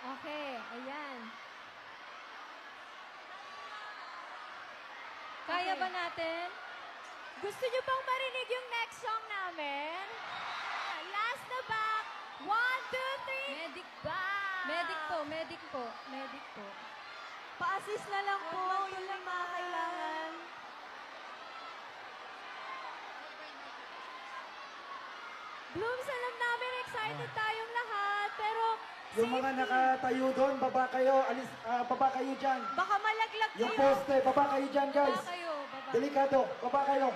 Okay, ayan. Kaya Okay. ba natin? Gusto nyo bang marinig yung next song namin? Last na back. 1, 2, 3. Medic. Back. Medic po, medic po. Medic po. Pa-assist na lang po. Yun lang mga kailangan. Blooms, alam namin excited tayong lahat, pero Yung mga nakatayo doon, baba kayo. Baba kayo dyan. Baka malaglag Yung kayo. poste, baba kayo dyan, guys. Baba kayo, baba. Delikado, baba kayo.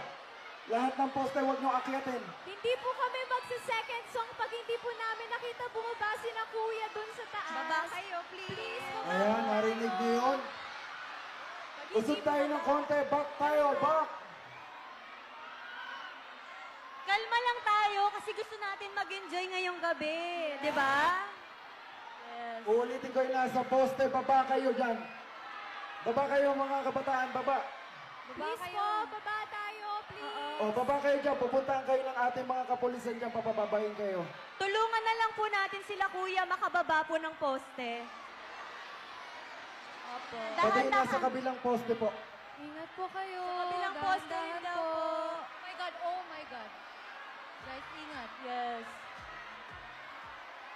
Lahat ng poste, huwag nyo akyatin. hindi po kami magsa-second song pag hindi po namin nakita bumaba si na kuya dun sa taas. Baba kayo, please. Please, baba Ayan, narinig niyo yun. Pag Usog hindi tayo bumaba- ng konti. Back tayo, back. Kalma lang tayo kasi gusto natin mag-enjoy ngayong gabi. Di ba? Yes. Uulitin ko yung nasa poste, baba kayo dyan. Baba kayo mga kabataan, baba. Please po, baba tayo, please. O, baba kayo dyan. Pupuntahan kayo ng ating mga kapulisan dyan. Papababahin kayo. Tulungan na lang po natin sila kuya makababa po ng poste. Opo. Pwede nasa kabilang poste po. Ingat po kayo. Sa kabilang poste Dahan-dahan daw po. Oh my God, oh my God. Guys, ingat. Yes.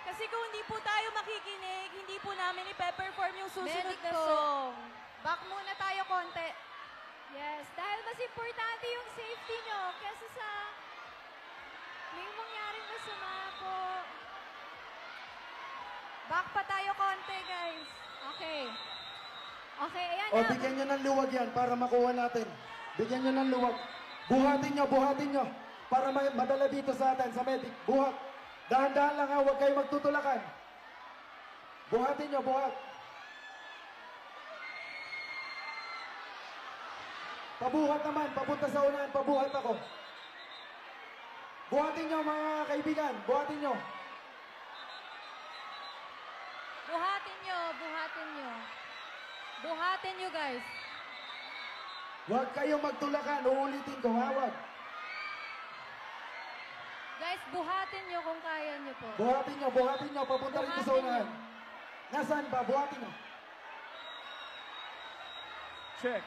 Kasi kung hindi po tayo makikinig, hindi po namin ipe-perform yung susunod Medic na po. song. Back muna tayo konti. Yes, dahil mas importante yung safety nyo kesa sa may mangyaring masama po. Back pa tayo konti, guys. Okay. Okay, ayan O, na. bigyan nyo ng luwag yan para makuha natin. Bigyan nyo ng luwag. Buhatin nyo, buhatin nyo. Para madala dito sa atin, sa medic. Buhat. Dahan-dahan lang ha, huwag kayo magtutulakan. Buhatin nyo, buhat. Pabuhat naman, papunta sa unahan, pabuhat ako. Buhatin nyo mga kaibigan, buhatin nyo. Buhatin nyo, buhatin nyo. Buhatin nyo, guys. Huwag kayong magtulakan, uulitin ko, ha, huwag. Guys, buhatin nyo kung kaya nyo po. Buhatin nyo, papunta rito sa Buhatin unahan. Nasaan ba? Buhatin nyo. Check.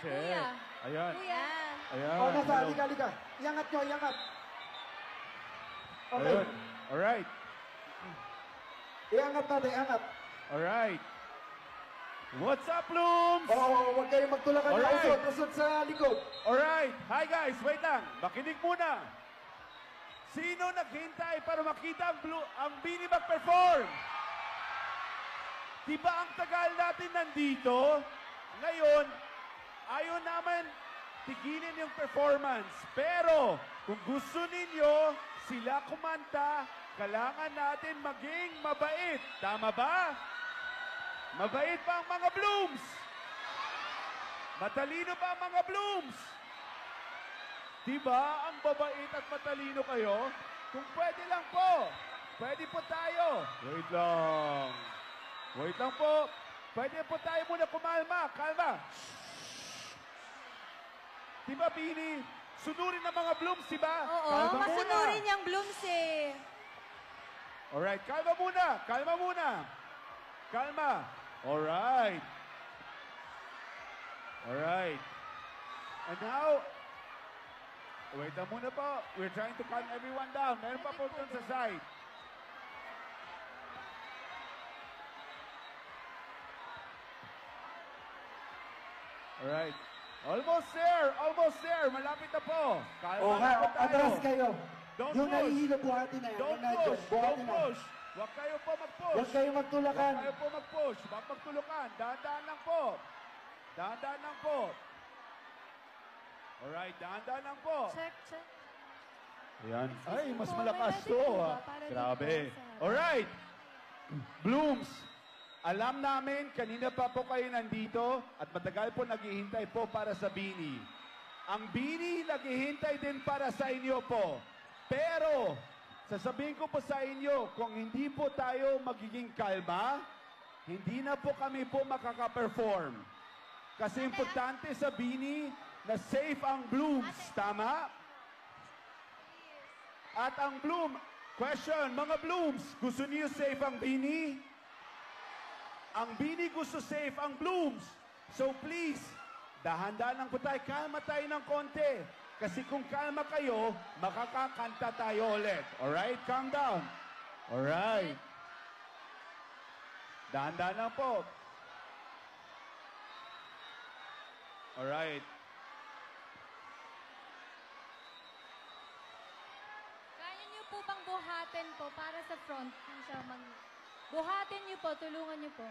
Check. Kuya. Ayan. Kuya. Ayan. O, nasa, Hello. halika, halika. Iangat nyo, iangat. Okay. Ayun. Alright. Iangat natin, iangat. Alright. What's up, Blooms? Oo, huwag kayong magtulakan. Alright. Usod sa likod. Alright. Hi, guys. Wait lang. Makinig muna. Sino naghintay para makita ang Bini mag-perform? Diba ang tagal natin nandito? Ngayon, ayaw naman tigilin yung performance. Pero, kung gusto ninyo sila kumanta, kailangan natin maging mabait. Tama ba? Mabait ba ang mga Blooms? Matalino ba ang mga Blooms? Diba ang babait at matalino kayo? Kung pwede lang po. Pwede po tayo. Wait lang. Wait lang po. Pwede po tayo muna kumalma. Kalma. Diba, Bini? Sunurin ng mga Blooms, diba? Oo, Kalma muna. masunurin yung blooms eh. Alright, kalma muna. Kalma muna. Kalma. Alright. Alright. And now, wait lang muna po. We're trying to calm everyone down. Meron pa po dun sa side. Alright. Almost there! Almost there! Malapit na po. Kalma O na nga, po tayo. atras kayo. Don't Yung push. nahihilo, buhatin na yan. Don't Yung nandyan, push! buhatin Don't na. push! Huwag kayo po mag-push! Huwag kayong magtulakan. Huwag kayo po mag-push. Huwag magtulukan. Dahan-dahan lang po. Dahan-dahan lang po. Alright, dahan-dahan lang po. Check, check. Ayan. Ay, mas po, malakas may to. medic po ba? Ah. Para dito Grabe. sa- Alright. Blooms, alam namin, kanina pa po kayo nandito at matagal po naghihintay po para sa Bini. Ang Bini naghihintay din para sa inyo po. Pero, sasabihin ko po sa inyo, kung hindi po tayo magiging kalma, hindi na po kami po makaka-perform. Kasi importante sa Bini na safe ang Blooms. Tama? At ang Bloom, question, mga Blooms, gusto niyo safe ang Bini? Ang Bini gusto safe ang Blooms. So please, dahan-dahan lang po tayo. Kalma tayo ng konti. Kasi kung kalma kayo, makakakanta tayo ulit. Alright? Calm down. Alright. Dahan-dahan lang po. Alright. Kaya niyo po bang buhatin po para sa front? Buhatin niyo po, tulungan niyo po.